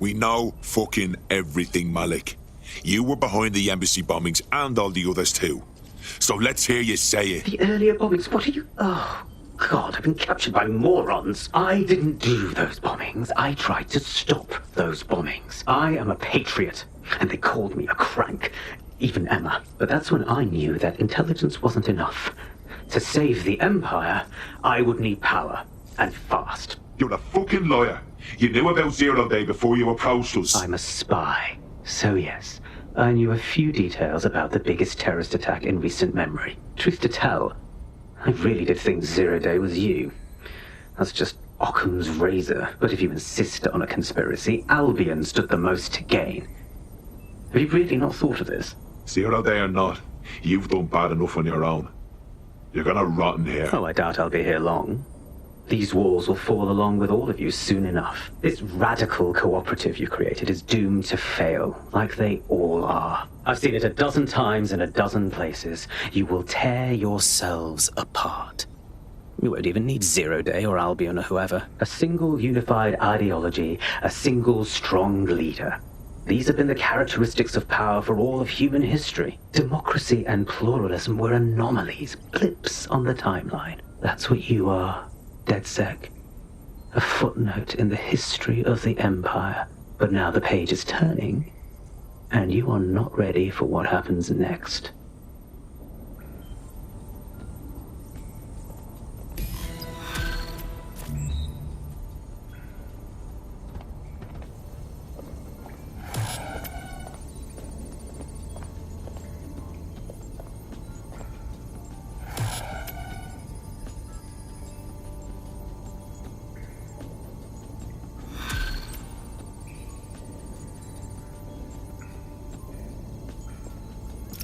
We know fucking everything, Malik. You were behind the embassy bombings and all the others too. So let's hear you say it. The earlier bombings? What are you... Oh, God, I've been captured by morons. I didn't do those bombings. I tried to stop those bombings. I am a patriot, and they called me a crank. Even Emma. But that's when I knew that intelligence wasn't enough. To save the Empire, I would need power, and fast. You're a fucking liar. You knew about Zero Day before you approached us. I'm a spy. So yes, I knew a few details about the biggest terrorist attack in recent memory. Truth to tell, I really did think Zero Day was you. That's just Occam's razor. But if you insist on a conspiracy, Albion stood the most to gain. Have you really not thought of this? Zero Day or not, you've done bad enough on your own. You're gonna rot in here. Oh, I doubt I'll be here long. These walls will fall along with all of you soon enough. This radical cooperative you created is doomed to fail, like they all are. I've seen it a dozen times in a dozen places. You will tear yourselves apart. You won't even need Zero Day or Albion or whoever. A single unified ideology, a single strong leader. These have been the characteristics of power for all of human history. Democracy and pluralism were anomalies, blips on the timeline. That's what you are. DedSec. A footnote in the history of the Empire. But now the page is turning, and you are not ready for what happens next.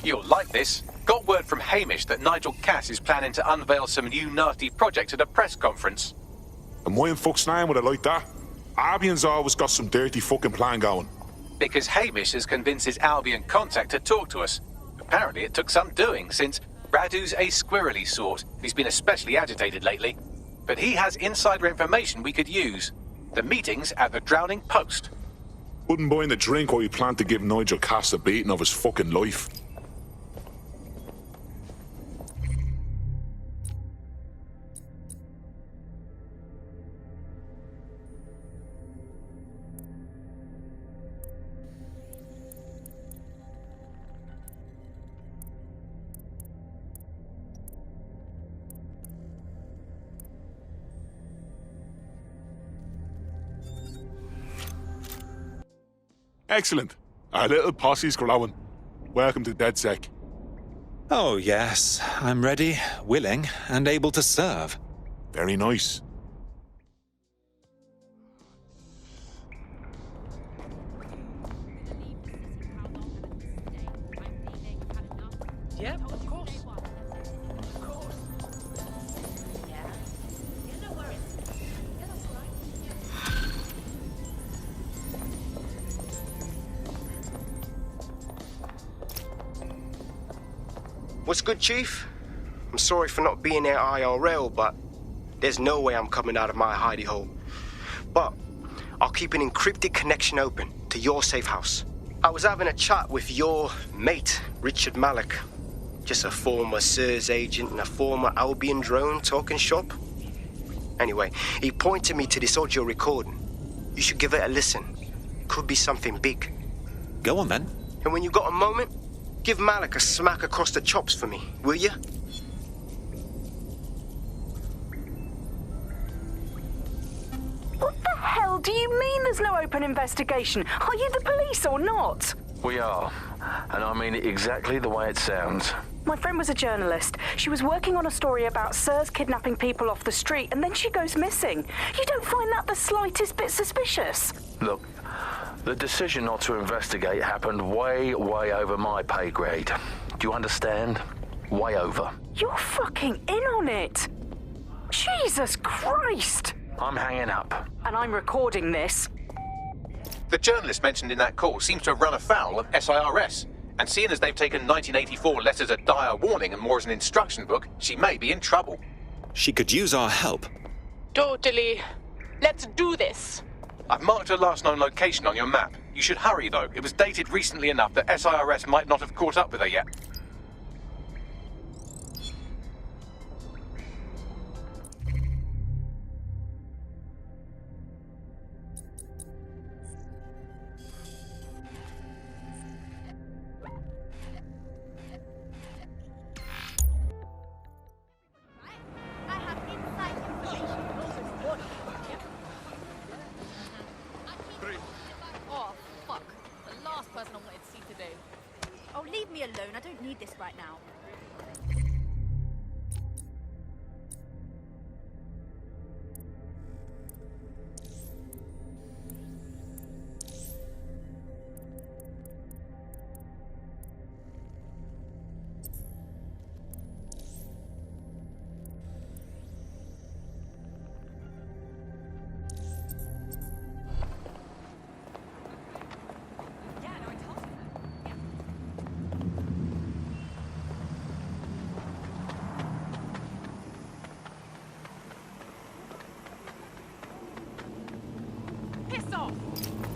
You'll like this. Got word from Hamish that Nigel Cass is planning to unveil some new nasty project at a press conference. And why in fuck's name would I like that? Albion's always got some dirty fucking plan going. Because Hamish has convinced his Albion contact to talk to us. Apparently it took some doing, since Radu's a squirrely sort. He's been especially agitated lately. But he has insider information we could use. The meeting's at the Drowning Post. Wouldn't buy the drink or you plan to give Nigel Cass a beating of his fucking life. Excellent. Our little posse's growing. Welcome to DedSec. Oh, yes. I'm ready, willing, and able to serve. Very nice. Yeah, of course. Of course. Yeah. Yeah, no worries. Yeah, that's right. What's good, Chief? I'm sorry for not being there IRL, but there's no way I'm coming out of my hidey hole. But I'll keep an encrypted connection open to your safe house. I was having a chat with your mate, Richard Malik. Just a former SIRS agent and a former Albion drone talking shop. Anyway, he pointed me to this audio recording. You should give it a listen. Could be something big. Go on, then. And when you got a moment, give Malik a smack across the chops for me, will you? What the hell do you mean there's no open investigation? Are you the police or not? We are. And I mean it exactly the way it sounds. My friend was a journalist. She was working on a story about SIRS kidnapping people off the street, and then she goes missing. You don't find that the slightest bit suspicious? Look, the decision not to investigate happened way over my pay grade. Do you understand? Way over. You're fucking in on it. Jesus Christ! I'm hanging up. And I'm recording this. The journalist mentioned in that call seems to have run afoul of SIRS. And seeing as they've taken 1984 less as a dire warning and more as an instruction book, she may be in trouble. She could use our help. Totally. Let's do this. I've marked her last known location on your map. You should hurry, though. It was dated recently enough that SIRS might not have caught up with her yet. I have inside information. Also important. Oh, fuck. The last person I wanted to see today. Oh, leave me alone. I don't need this right now.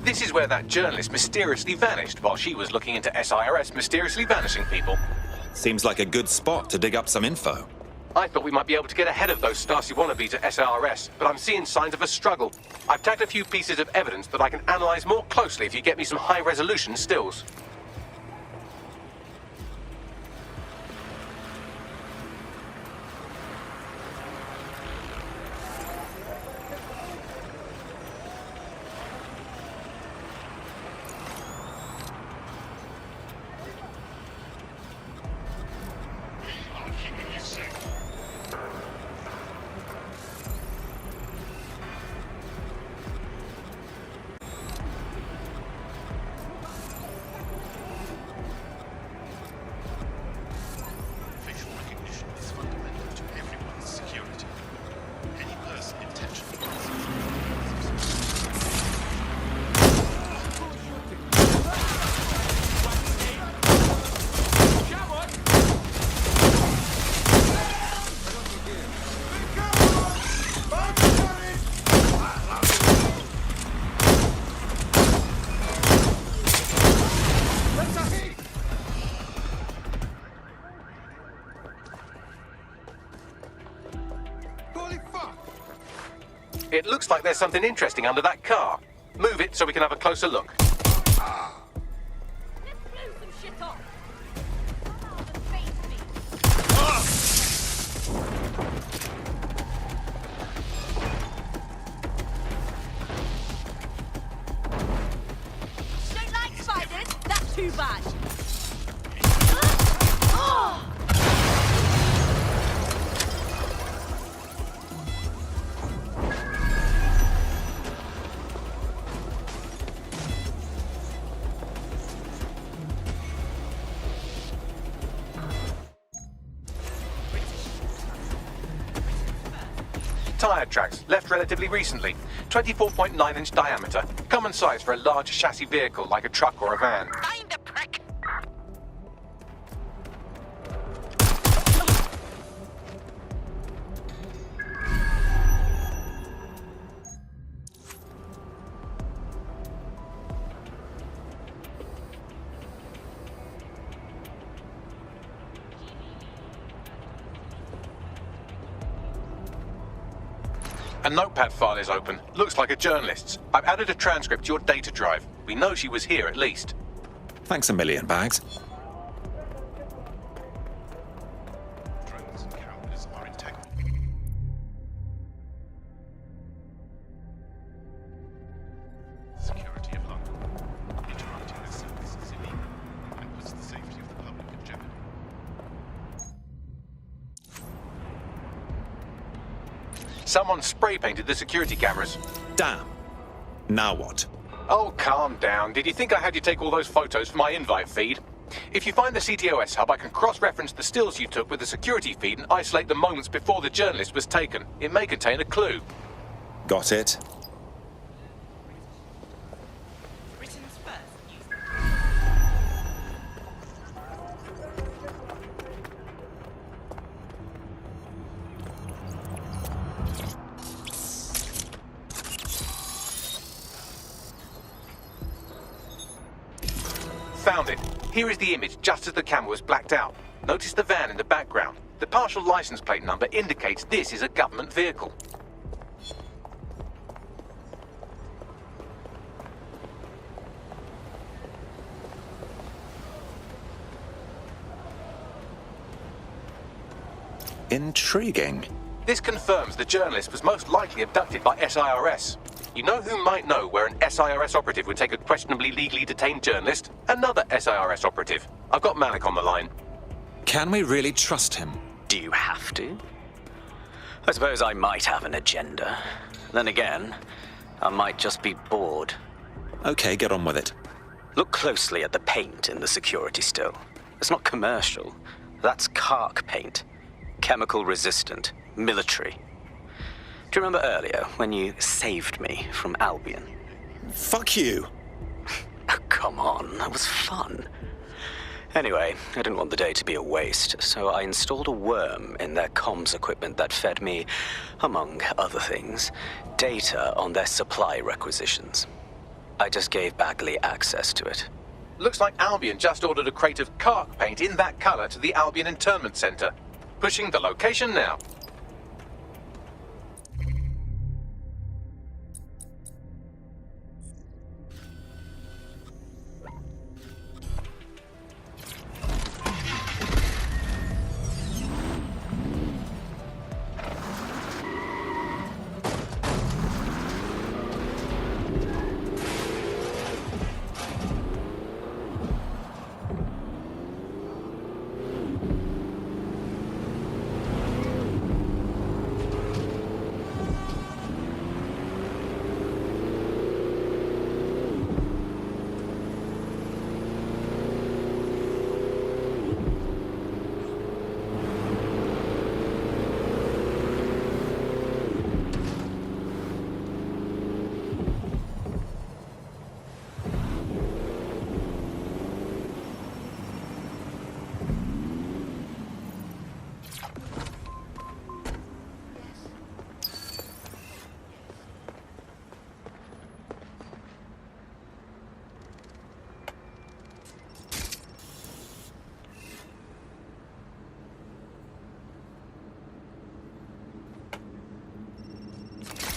This is where that journalist mysteriously vanished while she was looking into SIRS mysteriously vanishing people. Seems like a good spot to dig up some info. I thought we might be able to get ahead of those Stasi wannabes at SIRS, but I'm seeing signs of a struggle. I've tagged a few pieces of evidence that I can analyze more closely if you get me some high-resolution stills. Facial recognition is fundamental to everyone's security. Any person intentionally It looks like there's something interesting under that car. Move it so we can have a closer look. Let's blow some shit off. Come out and face me. Don't like spiders? That's too bad. Tyre tracks, left relatively recently. 24.9-inch diameter. Common size for a large chassis vehicle like a truck or a van. Find the prick. A notepad file is open. Looks like a journalist's. I've added a transcript to your data drive. We know she was here at least. Thanks a million, Bags. drones and cameras are integral. Security of London. Interrupting this service is illegal and puts the safety of the public in jeopardy. Someone spray painted the security cameras. Damn. Now what? Oh, calm down. Did you think I had you take all those photos for my invite feed? If you find the CTOS hub, I can cross-reference the stills you took with the security feed and isolate the moments before the journalist was taken. It may contain a clue. Got it. found it. Here is the image just as the camera was blacked out. Notice the van in the background. The partial license plate number indicates this is a government vehicle. Intriguing. This confirms the journalist was most likely abducted by SIRS. You know who might know where an SIRS operative would take a questionably legally detained journalist? Another SIRS operative. I've got Malik on the line. Can we really trust him? Do you have to? I suppose I might have an agenda. Then again, I might just be bored. Okay, get on with it. Look closely at the paint in the security still. It's not commercial. That's Kark paint. Chemical resistant. Military. Do you remember earlier when you saved me from Albion? Fuck you! Oh, come on, that was fun. Anyway, I didn't want the day to be a waste, so I installed a worm in their comms equipment that fed me, among other things, data on their supply requisitions. I just gave Bagley access to it. Looks like Albion just ordered a crate of Kark paint in that color to the Albion Internment Center. Pushing the location now.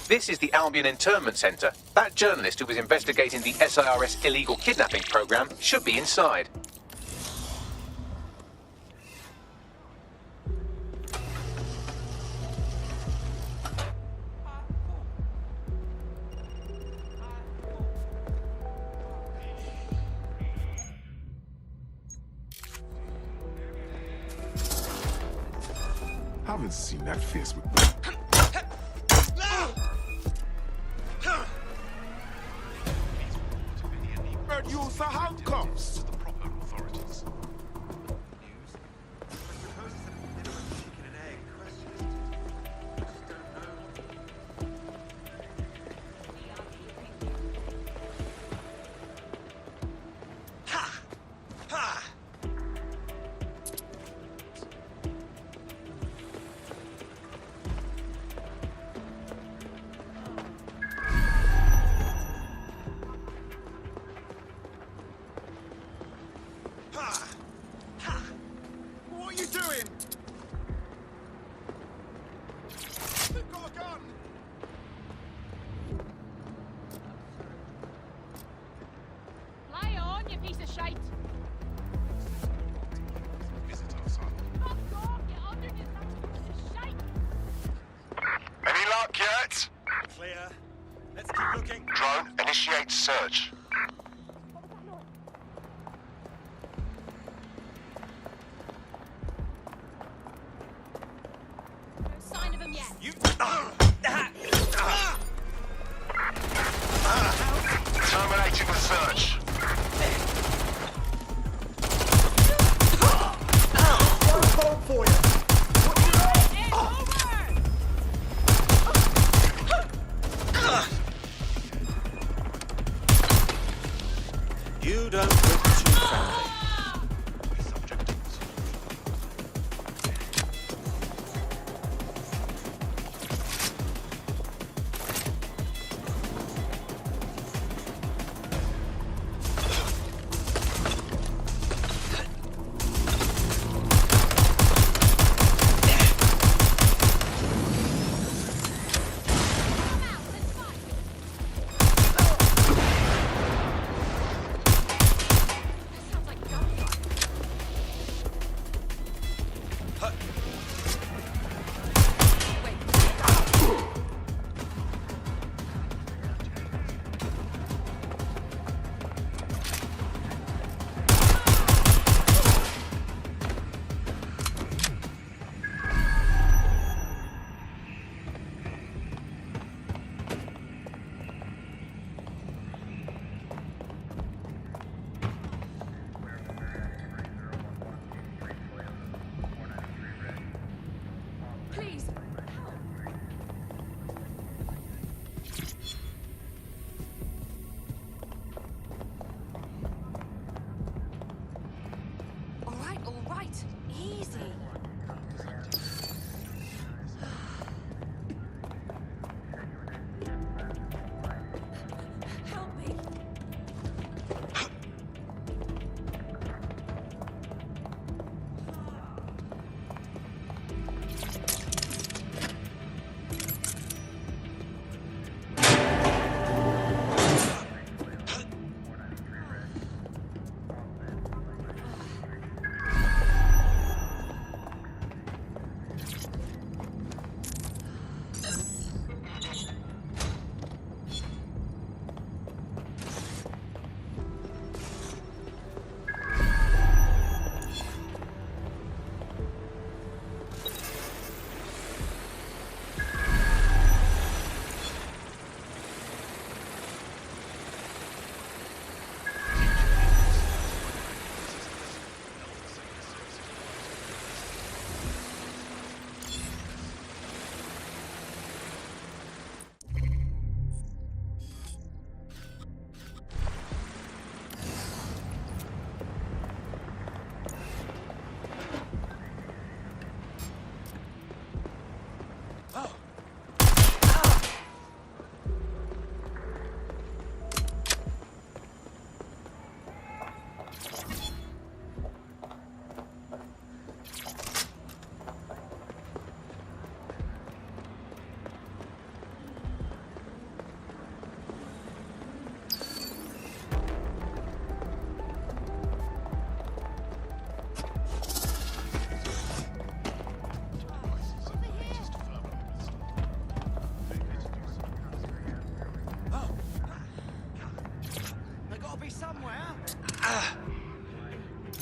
This is the Albion Internment Center. That journalist who was investigating the SIRS illegal kidnapping program should be inside. Haven't seen that face with. Use the handcuffs to the proper authorities. What are you doing? They've got a gun! Lie on, you piece of shite! Visit outside. Fuck off, you underdeveloped piece of shite! Any luck yet? Clear. Let's keep looking. Drone, initiate search. No sign of him yet. You... Terminating the search. Hold for you. It's over! You don't look too friendly.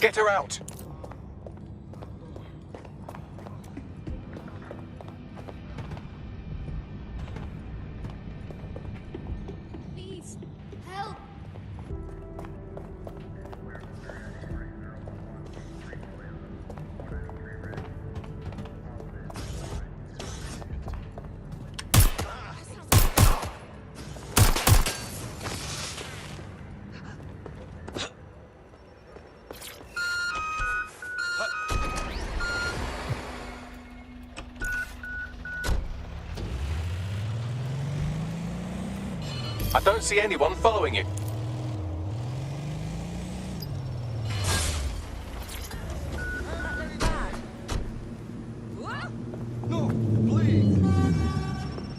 Get her out. Please, help. I don't see anyone following you. No, please.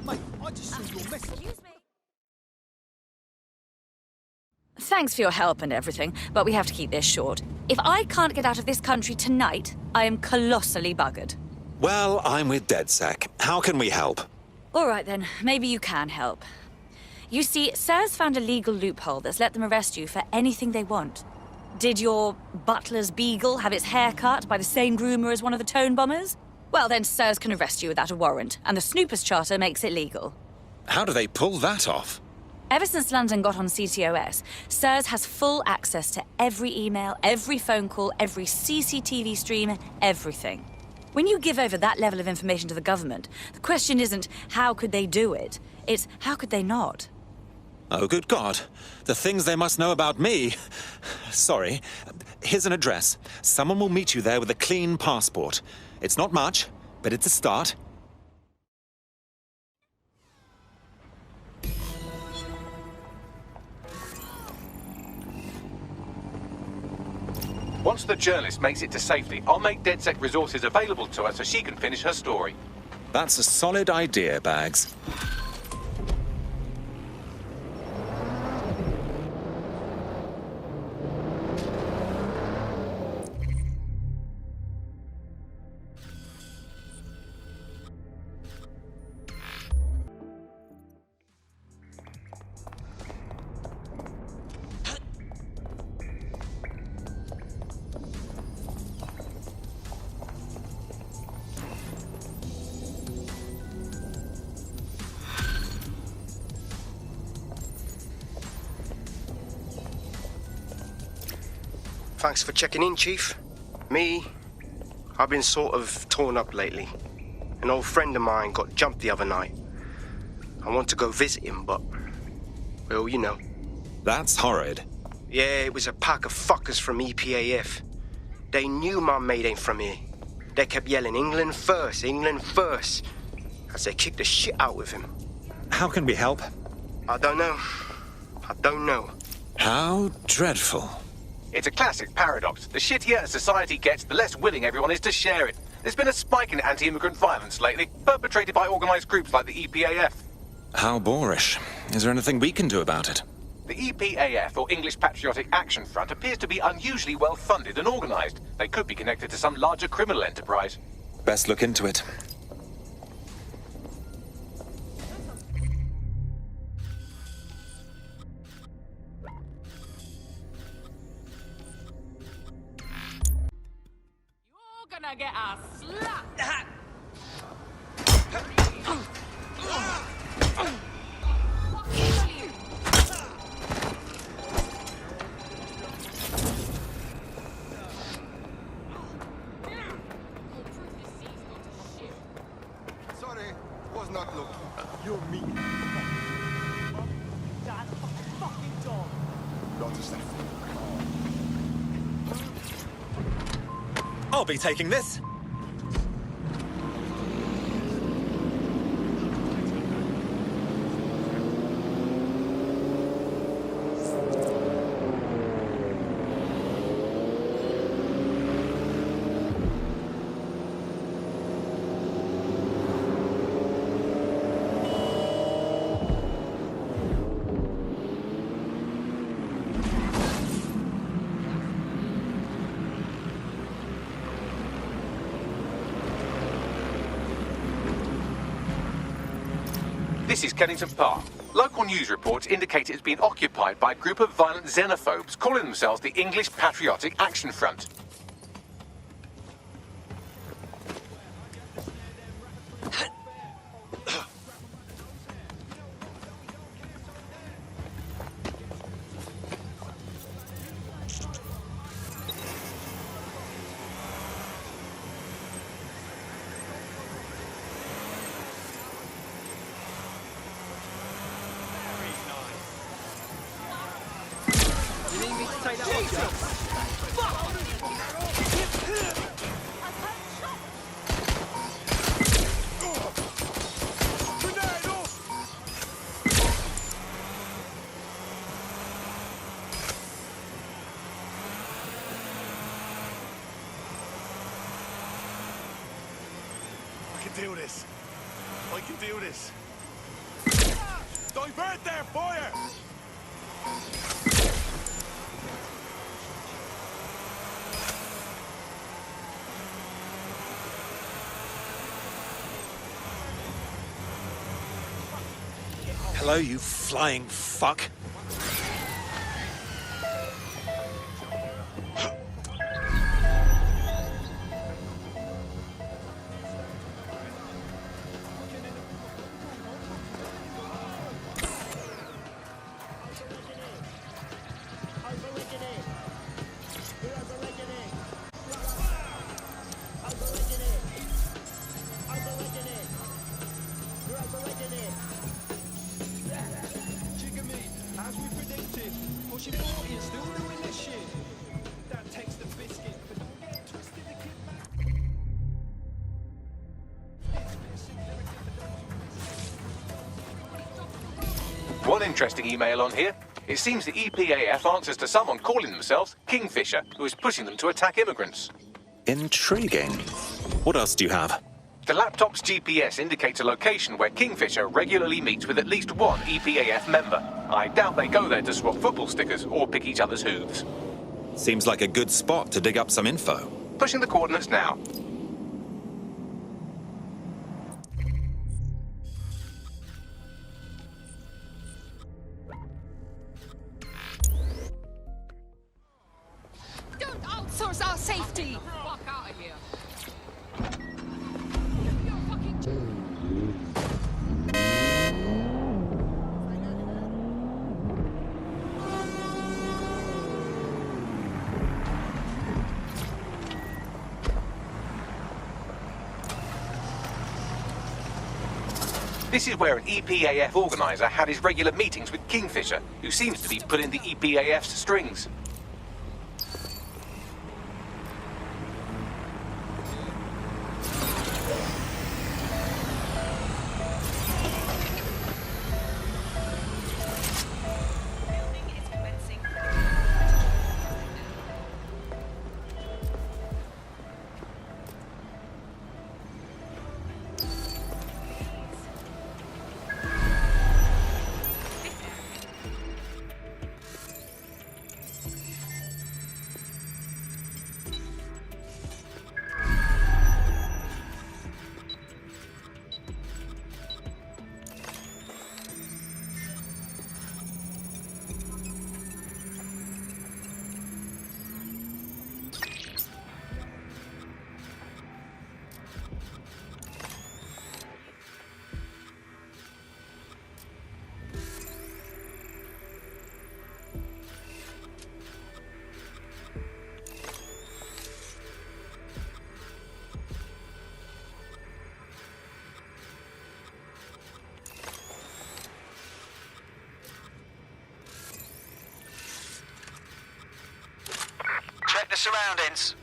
Mate, I just saw your message. Excuse me. Thanks for your help and everything, but we have to keep this short. If I can't get out of this country tonight, I am colossally buggered. Well, I'm with DedSec. How can we help? All right then, maybe you can help. You see, SIR's found a legal loophole that's let them arrest you for anything they want. Did your butler's beagle have its hair cut by the same groomer as one of the tone bombers? Well, then SIRS can arrest you without a warrant, and the Snoopers Charter makes it legal. How do they pull that off? Ever since London got on CTOS, SIRS has full access to every email, every phone call, every CCTV stream, everything. When you give over that level of information to the government, the question isn't how could they do it, it's how could they not? Oh, good God. The things they must know about me. Sorry. Here's an address. Someone will meet you there with a clean passport. It's not much, but it's a start. Once the journalist makes it to safety, I'll make DedSec resources available to her so she can finish her story. That's a solid idea, Bags. Thanks for checking in, Chief. I've been sort of torn up lately. An old friend of mine got jumped the other night. I want to go visit him, but, well, you know. That's horrid. Yeah, it was a pack of fuckers from EPAF. They knew my mate ain't from here. They kept yelling, England first, as they kicked the shit out of him. How can we help? I don't know. How dreadful. It's a classic paradox. The shittier a society gets, the less willing everyone is to share it. There's been a spike in anti-immigrant violence lately, perpetrated by organized groups like the EPAF. How boorish. Is there anything we can do about it? The EPAF, or English Patriotic Action Front, appears to be unusually well funded and organized. They could be connected to some larger criminal enterprise. Best look into it. You're gonna get a slap. Sorry, was not looking. You're me. Dad, fucking dog. Not as that. I'll be taking this. This is Kennington Park. Local news reports indicate it's been occupied by a group of violent xenophobes calling themselves the English Patriotic Action Front. I can do this. I can do this. Divert their fire! Hello, you flying fuck. As we predicted, pushing 40 and still doing this shit. That takes the biscuit, but don't get it twisted, the kid back. One interesting email on here. It seems the EPAF answers to someone calling themselves Kingfisher, who is pushing them to attack immigrants. Intriguing. What else do you have? The laptop's GPS indicates a location where Kingfisher regularly meets with at least one EPAF member. I doubt they go there to swap football stickers or pick each other's hooves. Seems like a good spot to dig up some info. Pushing the coordinates now. Don't outsource our safety! Fuck out of here! This is where an EPAF organizer had his regular meetings with Kingfisher, who seems to be pulling the EPAF's strings. Check the surroundings.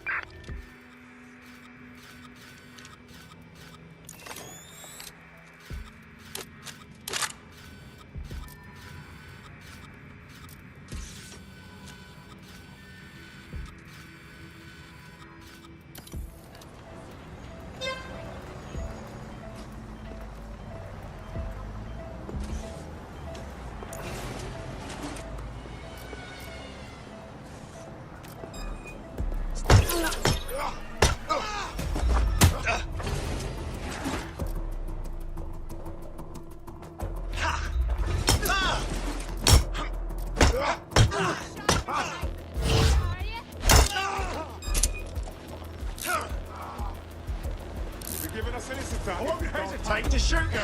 I won't hesitate to shoot you.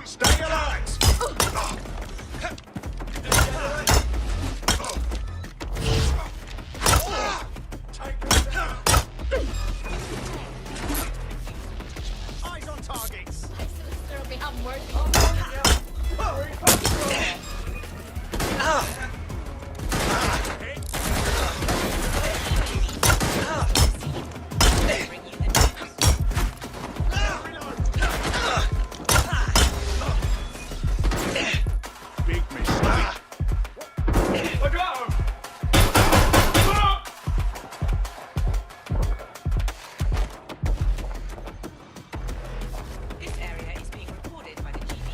Stay alert. Eyes on targets. Big mistake. Look out! This area is being recorded by the GDP.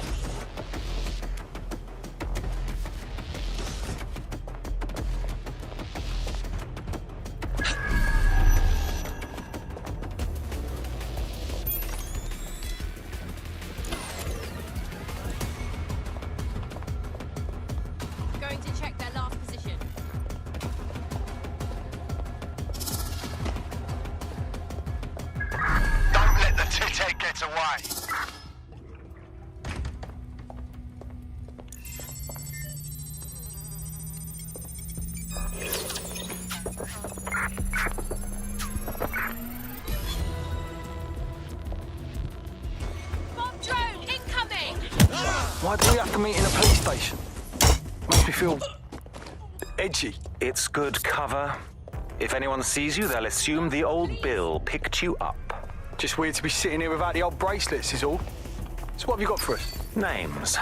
Going to check their last position. Don't let the tit-head get away. Bomb drone incoming! Why do we have to meet in a police station? Makes me feel edgy. It's good cover. If anyone sees you, they'll assume the old Bill picked you up. Just weird to be sitting here without the old bracelets is all. So what have you got for us? Names.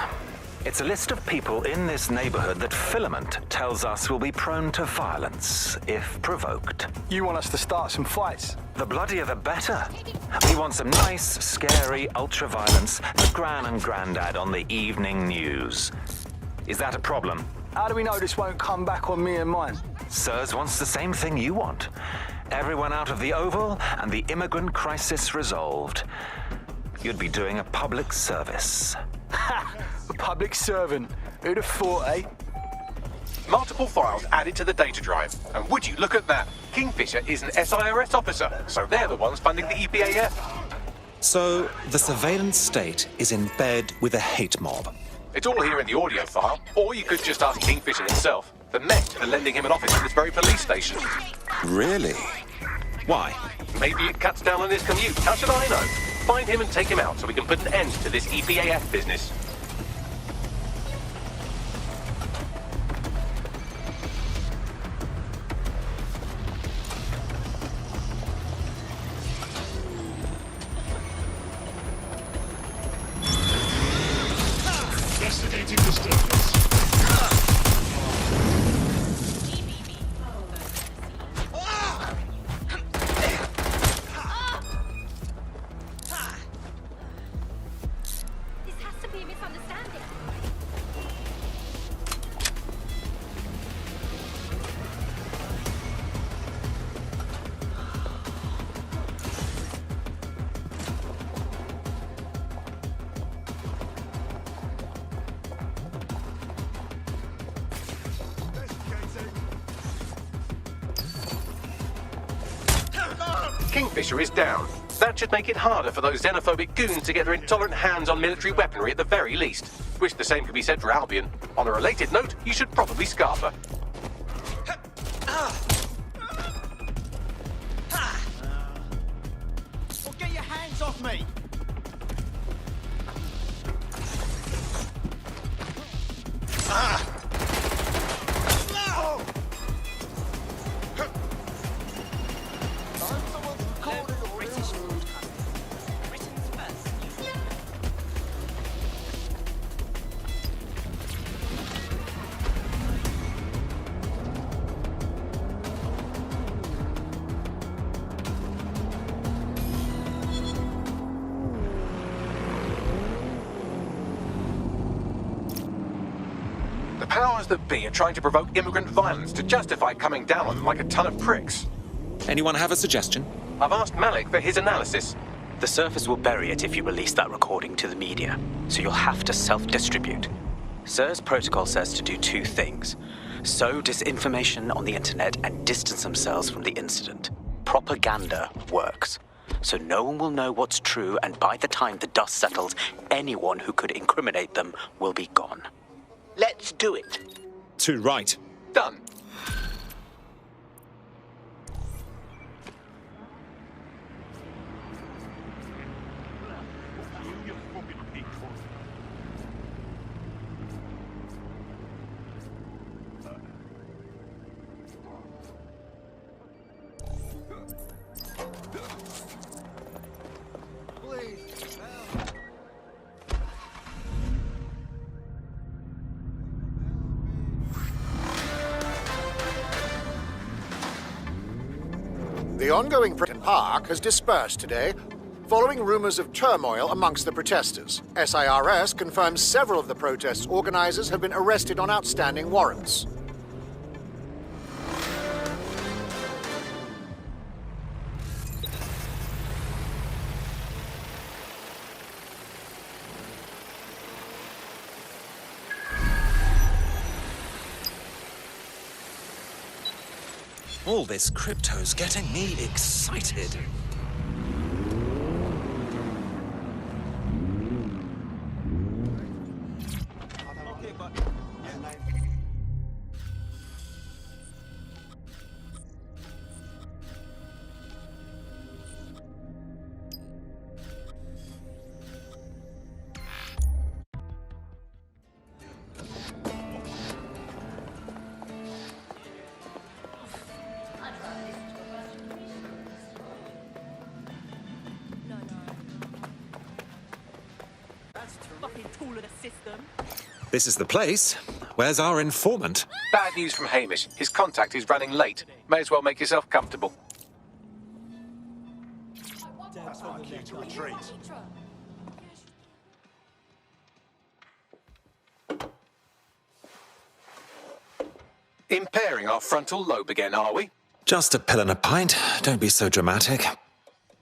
It's a list of people in this neighborhood that Filament tells us will be prone to violence if provoked. You want us to start some fights? The bloodier the better. We want some nice, scary ultra-violence for Gran and Grandad on the evening news. Is that a problem? How do we know this won't come back on me and mine? Sirs wants the same thing you want. Everyone out of the Oval and the immigrant crisis resolved. You'd be doing a public service. Ha! A public servant. Who'd have thought, eh? Multiple files added to the data drive. And would you look at that? Kingfisher is an SIRS officer, so they're the ones funding the EPAF. So, the surveillance state is in bed with a hate mob. It's all here in the audio file, or you could just ask Kingfisher himself. The Met are lending him an office at this very police station. Really? Why? Maybe it cuts down on his commute. How should I know? Find him and take him out so we can put an end to this EPAF business. Investigating disturbance. This has to be a misunderstanding. Kingfisher is down. That should make it harder for those xenophobic goons to get their intolerant hands on military weaponry at the very least. Wish the same could be said for Albion. On a related note, you should probably scarf her. Well, get your hands off me! British broadcasting. Britain's first news network. The powers that be are trying to provoke immigrant violence to justify coming down on them like a ton of pricks. Anyone have a suggestion? I've asked Malik for his analysis. The Surface will bury it if you release that recording to the media, so you'll have to self-distribute. SIR's protocol says to do two things: sow disinformation on the internet and distance themselves from the incident. Propaganda works. so no one will know what's true, and by the time the dust settles, anyone who could incriminate them will be gone. Let's do it. Too right. Done. The ongoing Britain Park has dispersed today, following rumours of turmoil amongst the protesters. SIRS confirms several of the protest's organisers have been arrested on outstanding warrants. All this crypto's getting me excited. This is the place. Where's our informant? Bad news from Hamish. His contact is running late. May as well make yourself comfortable. That's our cue to retreat. Impairing our frontal lobe again, are we? Just a pill and a pint. Don't be so dramatic.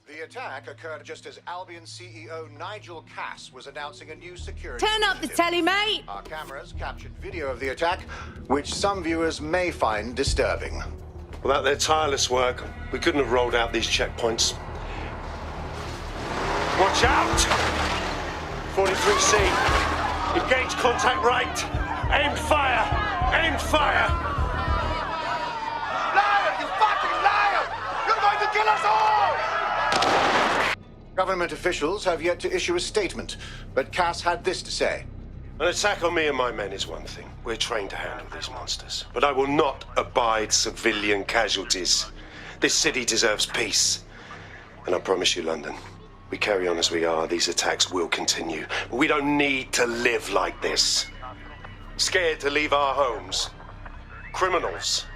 The attack occurred just as Albion CEO Nigel Cass was announcing a new security Turn up the initiative. telly, mate! Our cameras captured video of the attack, which some viewers may find disturbing. Without their tireless work, we couldn't have rolled out these checkpoints. Watch out! 43C. Engage contact right. Aimed fire! Aimed fire! Liar! You fucking liar! You're going to kill us all! Government officials have yet to issue a statement, but Cass had this to say. An attack on me and my men is one thing. We're trained to handle these monsters. But I will not abide civilian casualties. This city deserves peace. And I promise you, London, we carry on as we are, these attacks will continue. But we don't need to live like this. Scared to leave our homes. Criminals,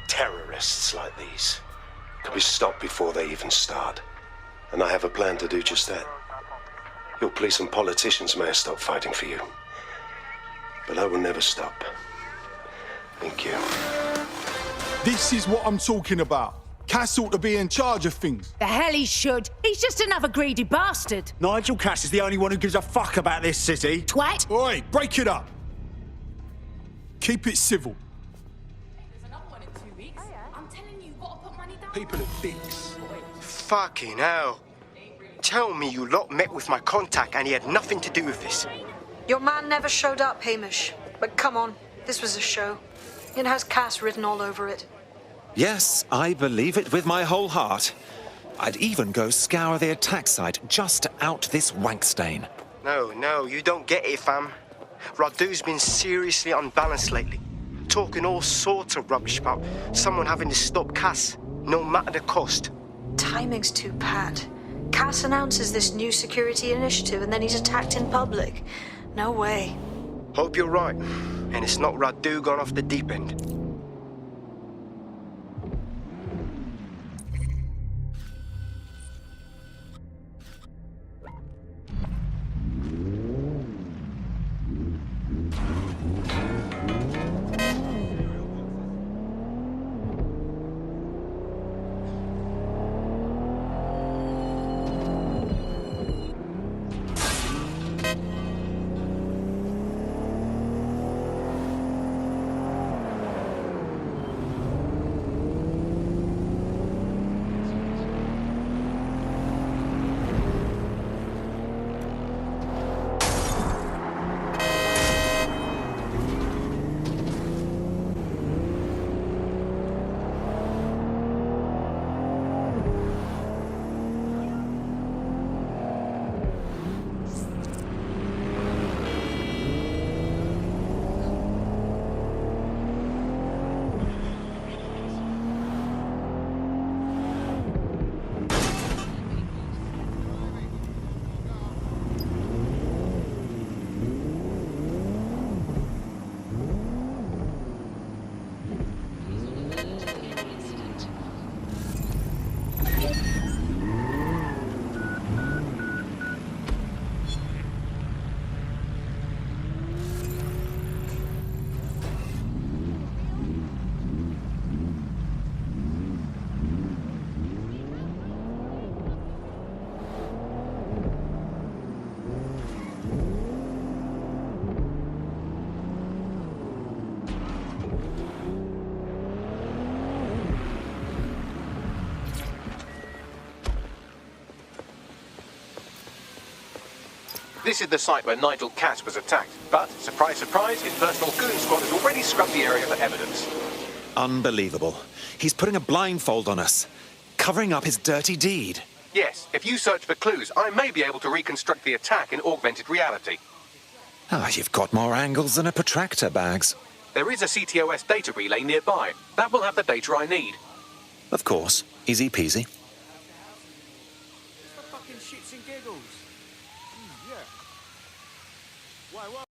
terrorists like these, could be stopped before they even start. And I have a plan to do just that. Your police and politicians may have stopped fighting for you. But I will never stop. Thank you. This is what I'm talking about. Cass ought to be in charge of things. The hell he should. He's just another greedy bastard. Nigel Cass is the only one who gives a fuck about this city. Twat! Oi, break it up. Keep it civil. There's another one in 2 weeks. I'm telling you, you've got to put money down. People are dicks. Fucking hell. Tell me you lot met with my contact and he had nothing to do with this. Your man never showed up, Hamish. But come on, this was a show. It has Cass written all over it. Yes, I believe it with my whole heart. I'd even go scour the attack site just to out this wank stain. No, you don't get it, fam. Radu's been seriously unbalanced lately. Talking all sorts of rubbish about someone having to stop Cass, no matter the cost. Timing's too pat. Cass announces this new security initiative and then he's attacked in public. No way. Hope you're right. And it's not Radu gone off the deep end. This is the site where Nigel Cass was attacked. But, surprise, surprise, his personal goon squad has already scrubbed the area for evidence. Unbelievable. He's putting a blindfold on us, covering up his dirty deed. Yes, if you search for clues, I may be able to reconstruct the attack in augmented reality. Ah, you've got more angles than a protractor, Bags. There is a CTOS data relay nearby. That will have the data I need. Of course. Easy peasy. For fucking shits and giggles. Yeah. Why, what?